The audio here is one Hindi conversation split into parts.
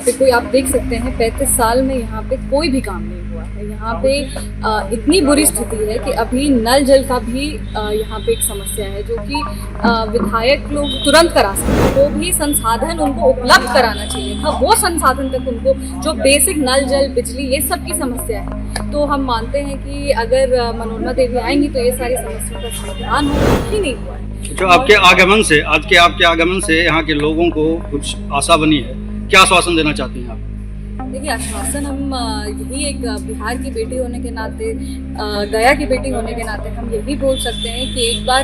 यहाँ पे कोई आप देख सकते हैं 35 साल में यहाँ पे कोई भी काम नहीं हुआ है। यहाँ पे इतनी बुरी स्थिति है कि अभी नल जल का भी यहाँ पे एक समस्या है, जो कि विधायक लोग तुरंत करा सकते हैं। वो भी संसाधन उनको उपलब्ध कराना चाहिए था, वो संसाधन तक उनको, जो बेसिक नल जल बिजली ये सब की समस्या है। तो हम मानते हैं कि अगर मनोरमा देवी आएंगी तो ये सारी समस्याओं का समाधान ही नहीं हुआ है। जो आपके आगमन से, आज के आपके आगमन से यहाँ के लोगों को कुछ आशा बनी है, क्या आश्वासन देना चाहती हैं आप? देखिए, आश्वासन हम यही एक बिहार की बेटी होने के नाते, गया की बेटी होने के नाते हम यही बोल सकते हैं कि एक बार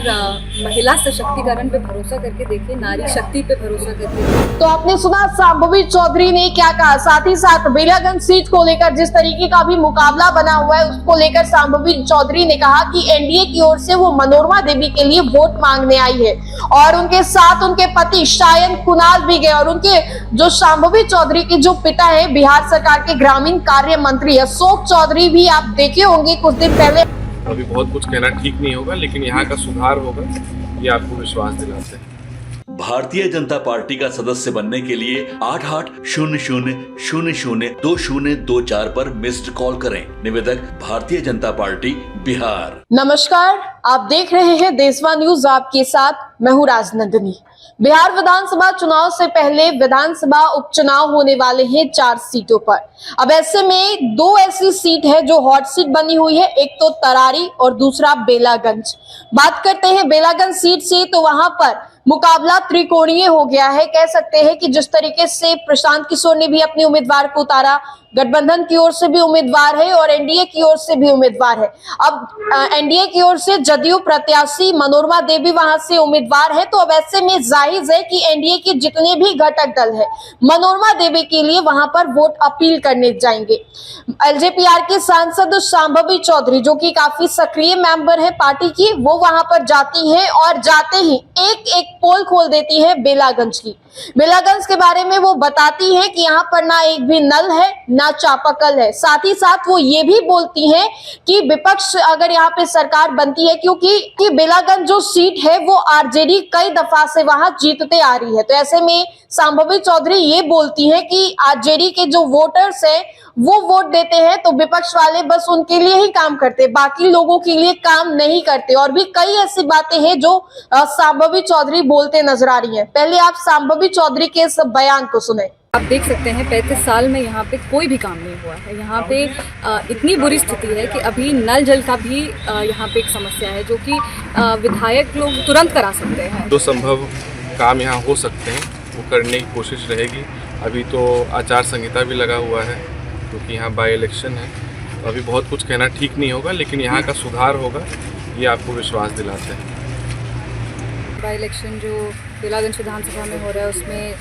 महिला सशक्तिकरण पे भरोसा करके देखिए, नारी शक्ति पे भरोसा करके। तो आपने सुना शांभवी चौधरी ने क्या कहा। साथ ही साथ बेलागंज सीट को लेकर जिस तरीके का भी मुकाबला बना हुआ है, उसको लेकर शांभवी चौधरी ने कहा कि एनडीए की ओर से वो मनोरमा देवी के लिए वोट मांगने आई है और उनके साथ उनके पति शायद कुणाल भी गए और उनके जो शांभवी चौधरी के जो पिता है बिहार सरकार के ग्रामीण कार्य मंत्री अशोक चौधरी भी आप देखे होंगे कुछ दिन पहले। अभी बहुत कुछ कहना ठीक नहीं होगा, लेकिन यहाँ का सुधार होगा, ये आपको विश्वास दिलाते हैं। भारतीय जनता पार्टी का सदस्य बनने के लिए 8800002024 पर मिस्ड कॉल करें। निवेदक भारतीय जनता पार्टी बिहार। नमस्कार, आप देख रहे हैं देशवा न्यूज, आपके साथ मैं हूँ राजनंदिनी। बिहार विधानसभा चुनाव से पहले विधानसभा उपचुनाव होने वाले हैं 4 सीटों पर। अब ऐसे में 2 ऐसी सीट है जो हॉट सीट बनी हुई है, एक तो तरारी और दूसरा बेलागंज। बात करते हैं बेलागंज सीट से, तो वहां पर मुकाबला त्रिकोणीय हो गया है। कह सकते हैं कि जिस तरीके से प्रशांत किशोर ने भी अपने उम्मीदवार को उतारा, गठबंधन की ओर से भी उम्मीदवार है और एनडीए की ओर से भी उम्मीदवार है। अब एनडीए की ओर से जदयू प्रत्याशी मनोरमा देवी वहां से उम्मीदवार है, तो अब ऐसे में जाहिर है कि एनडीए के जितने भी घटक दल है मनोरमा देवी के लिए वहां पर वोट अपील करने जाएंगे। एलजेपीआर के सांसद शांभवी चौधरी, जो कि काफी सक्रिय मेंबर है पार्टी की, वो वहां पर जाती है और जाते ही एक पोल खोल देती है बेलागंज की। बेलागंज के बारे में वो बताती है कि यहाँ पर ना एक भी नल है ना चापाकल है। साथ ही साथ वो ये भी बोलती हैं कि विपक्ष अगर यहाँ पे सरकार बनती है, क्योंकि बेलागंज जो सीट है वो आरजेडी कई दफा से वहां जीतते आ रही है, तो ऐसे में शांभवी चौधरी ये बोलती है कि आरजेडी के जो वोटर्स हैं वो वोट देते हैं तो विपक्ष वाले बस उनके लिए ही काम करते, बाकी लोगों के लिए काम नहीं करते। और भी कई ऐसी बातें हैं जो शांभवी चौधरी बोलते नजर आ रही हैं। पहले आप शांभवी चौधरी के इस बयान को सुने। आप देख सकते हैं 35 साल में यहाँ पे कोई भी काम नहीं हुआ है। यहाँ पे इतनी बुरी स्थिति है कि अभी नल जल का भी यहाँ पे एक समस्या है, जो कि विधायक लोग तुरंत करा सकते हैं। जो संभव काम यहाँ हो सकते हैं वो करने की कोशिश रहेगी। अभी तो आचार संहिता भी लगा हुआ है, क्योंकि यहाँ बाई इलेक्शन है, तो अभी बहुत कुछ कहना ठीक नहीं होगा, लेकिन यहाँ का सुधार होगा, ये आपको विश्वास दिलाते हैं। बाई इलेक्शन जो बेलागंज विधानसभा में हो रहा है, उसमें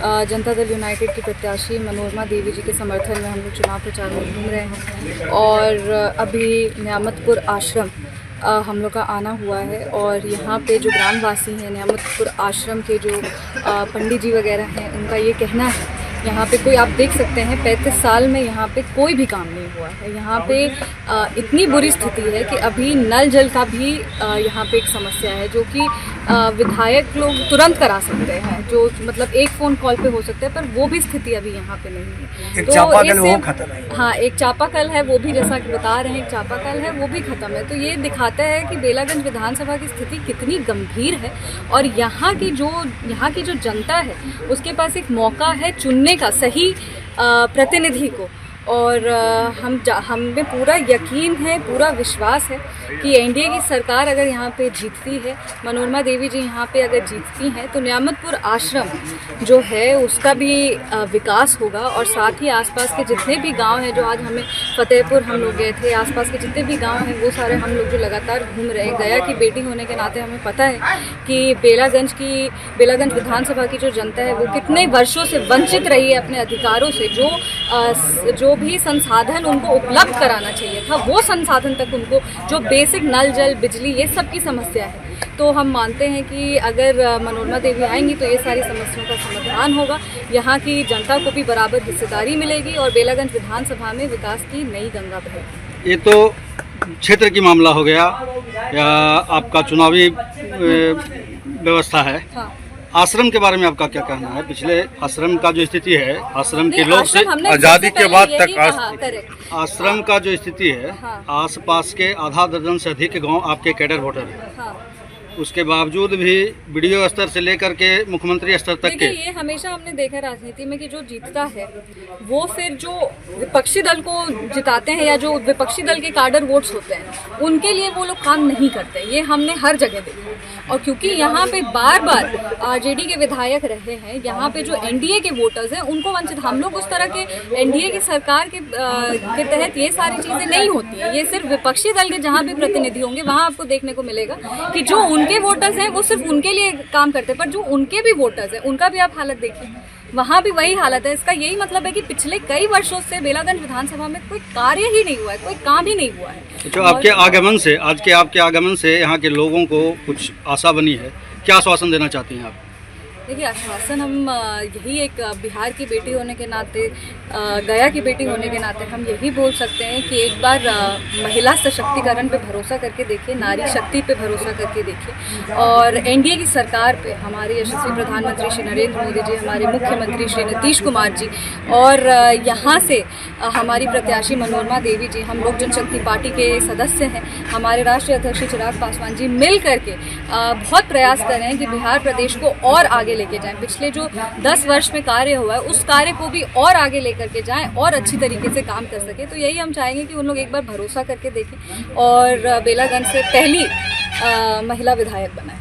जनता दल यूनाइटेड की प्रत्याशी मनोरमा देवी जी के समर्थन में हम लोग चुनाव प्रचार में घूम रहे हैं और अभी न्यामतपुर आश्रम हम लोग का आना हुआ है। और यहाँ पे जो ग्रामवासी हैं न्यामतपुर आश्रम के जो पंडित जी वगैरह हैं, उनका ये कहना है यहाँ पे कोई आप देख सकते हैं 35 साल में यहाँ पे कोई भी काम नहीं हुआ है। यहाँ पे इतनी बुरी स्थिति है कि अभी नल जल का भी यहाँ पे एक समस्या है, जो कि विधायक लोग तुरंत करा सकते हैं, जो मतलब एक फ़ोन कॉल पे हो सकता है, पर वो भी स्थिति अभी यहाँ पे नहीं है। एक चापाकल वो खत्म है। हाँ, एक चापाकल है, वो भी जैसा कि बता रहे हैं एक चापाकल है, वो भी खत्म है। तो ये दिखाता है कि बेलागंज विधानसभा की स्थिति कितनी गंभीर है और यहाँ की जो जनता है उसके पास एक मौका है चुनने का सही प्रतिनिधि को। और हमें पूरा यकीन है, पूरा विश्वास है कि एनडीए की सरकार अगर यहाँ पे जीतती है, मनोरमा देवी जी यहाँ पे अगर जीतती हैं, तो न्यामतपुर आश्रम जो है उसका भी विकास होगा। और साथ ही आसपास के जितने भी गांव हैं, जो आज हमें फतेहपुर हम लोग गए थे, आसपास के जितने भी गांव हैं वो सारे हम लोग जो लगातार घूम रहे हैं। गया की बेटी होने के नाते हमें पता है कि बेलागंज विधानसभा की जो जनता है वो कितने वर्षों से वंचित रही है अपने अधिकारों से। जो भी संसाधन उनको उपलब्ध कराना चाहिए था, वो संसाधन तक उनको, जो बेसिक नल जल बिजली ये सब की समस्या है। तो हम मानते हैं कि अगर मनोरमा देवी आएंगी तो ये सारी समस्याओं का समाधान होगा, यहाँ की जनता को भी बराबर हिस्सेदारी मिलेगी और बेलागंज विधानसभा में विकास की नई गंगा बहेगी। ये तो क्षेत्र की मामला हो गया या आपका चुनावी व्यवस्था है। हाँ। आश्रम के बारे में आपका क्या कहना है? पिछले आश्रम का जो स्थिति है, आश्रम के नहीं, लोग से आश्रम हमने आज़ादी सबसे के पहले बाद यही तक कहा, correct। आश्रम का जो स्थिति है, हाँ। आसपास के आधा दर्जन से अधिक गांव आपके कैडर वोटर हैं। हाँ। उसके बावजूद भी वीडियो स्तर से लेकर के मुख्यमंत्री स्तर तक के देखिए, ये हमेशा हमने देखा राजनीति में कि जो जीतता है वो फिर जो विपक्षी दल को जिताते हैं या जो विपक्षी दल के कार्डर वोट्स होते हैं उनके लिए वो लोग काम नहीं करते। ये हमने हर जगह देखा। और क्योंकि यहाँ पे बार बार आरजेडी के विधायक रहे हैं, यहाँ पे जो एनडीए के वोटर्स हैं उनको वंचित, हम लोग उस तरह के एनडीए की सरकार के तहत ये सारी चीज़ें नहीं होती है। ये सिर्फ विपक्षी दल के जहाँ भी प्रतिनिधि होंगे वहाँ आपको देखने को मिलेगा कि जो उनके वोटर्स हैं वो सिर्फ उनके लिए काम करते हैं, पर जो उनके भी वोटर्स हैं उनका भी आप हालत देखिए, वहाँ भी वही हालत है। इसका यही मतलब है कि पिछले कई वर्षों से बेलागंज विधानसभा में कोई कार्य ही नहीं हुआ है, कोई काम ही नहीं हुआ है। जो आपके आगमन से, आज के आपके आगमन से यहाँ के लोगों को कुछ आशा बनी है, क्या आश्वासन देना चाहती हैं आप? देखिए, आश्वासन हम यही एक बिहार की बेटी होने के नाते, गया की बेटी होने के नाते हम यही बोल सकते हैं कि एक बार महिला सशक्तिकरण पे भरोसा करके देखिए, नारी शक्ति पे भरोसा करके देखिए और एनडीए की सरकार पे हमारे यशस्वी प्रधानमंत्री श्री नरेंद्र मोदी जी, हमारे मुख्यमंत्री श्री नीतीश कुमार जी और यहाँ से हमारी प्रत्याशी मनोरमा देवी जी, हम लोक जनशक्ति पार्टी के सदस्य हैं, हमारे राष्ट्रीय अध्यक्ष चिराग पासवान जी मिल करके बहुत प्रयास कर रहे हैं कि बिहार प्रदेश को और आगे लेके जाएं। पिछले जो 10 वर्ष में कार्य हुआ है उस कार्य को भी और आगे लेकर के जाएं और अच्छी तरीके से काम कर सके। तो यही हम चाहेंगे कि उन लोग एक बार भरोसा करके देखें और बेलागंज से पहली महिला विधायक बनाएं।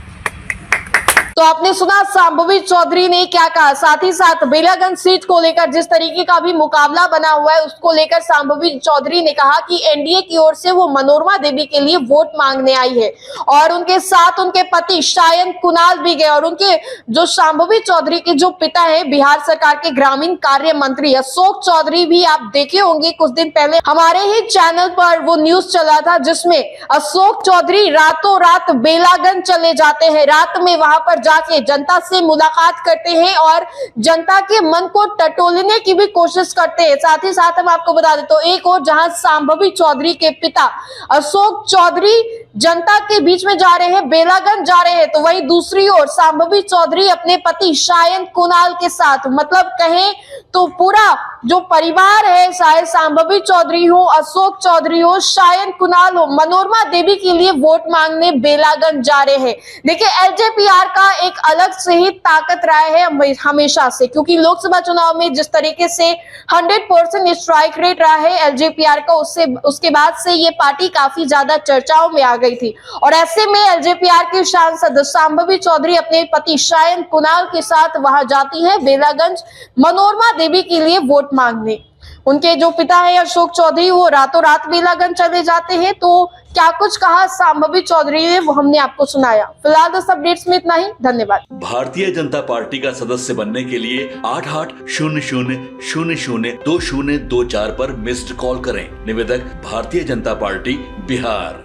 तो आपने सुना शांभवी चौधरी ने क्या कहा। साथ ही साथ बेलागंज सीट को लेकर जिस तरीके का भी मुकाबला बना हुआ है उसको लेकर शांभवी चौधरी ने कहा कि एनडीए की ओर से वो मनोरमा देवी के लिए वोट मांगने आई है और उनके साथ उनके पति शायन कुणाल भी गए और उनके जो शांभवी चौधरी के जो पिता है बिहार सरकार के ग्रामीण कार्य मंत्री अशोक चौधरी भी आप देखे होंगे कुछ दिन पहले हमारे ही चैनल पर वो न्यूज चला था जिसमें अशोक चौधरी रातों रात बेलागंज चले जाते हैं, रात में वहां पर जाके जनता से मुलाकात करते हैं और जनता के मन को टटोलने की भी कोशिश करते हैं। साथ ही साथ हम आपको बता दें तो एक और जहां शांभवी चौधरी के पिता अशोक चौधरी जनता के बीच में जा रहे हैं, बेलागंज जा रहे हैं, तो वही दूसरी ओर शांभवी चौधरी अपने पति शायन कुणाल के साथ, मतलब कहें तो पूरा जो परिवार है, चाहे शांभवी चौधरी हो, अशोक चौधरी हो, शायन कुणाल हो, मनोरमा देवी के लिए वोट मांगने बेलागंज जा रहे हैं। देखिए, एलजेपीआर का एक अलग से ही ताकत रहा है हमेशा से, क्योंकि लोकसभा चुनाव में जिस तरीके से 100% स्ट्राइक रेट रहा है एलजेपीआर का, उसके बाद से ये पार्टी काफी ज्यादा चर्चाओं में आ गई थी और ऐसे में एलजेपीआर की सांसद शांभवी चौधरी अपने पति शायन कुणाल के साथ वहां जाती हैं बेलागंज मनोरमा देवी के लिए वोट मांगने। उनके जो पिता है अशोक चौधरी वो रातों रात बेलागंज चले जाते हैं। तो क्या कुछ कहा शांभवी चौधरी ने वो हमने आपको सुनाया। फिलहाल दोस्त अपडेट्स में इतना ही, धन्यवाद। भारतीय जनता पार्टी का सदस्य बनने के लिए 8800002024 पर मिस्ड कॉल करें। निवेदक भारतीय जनता पार्टी बिहार।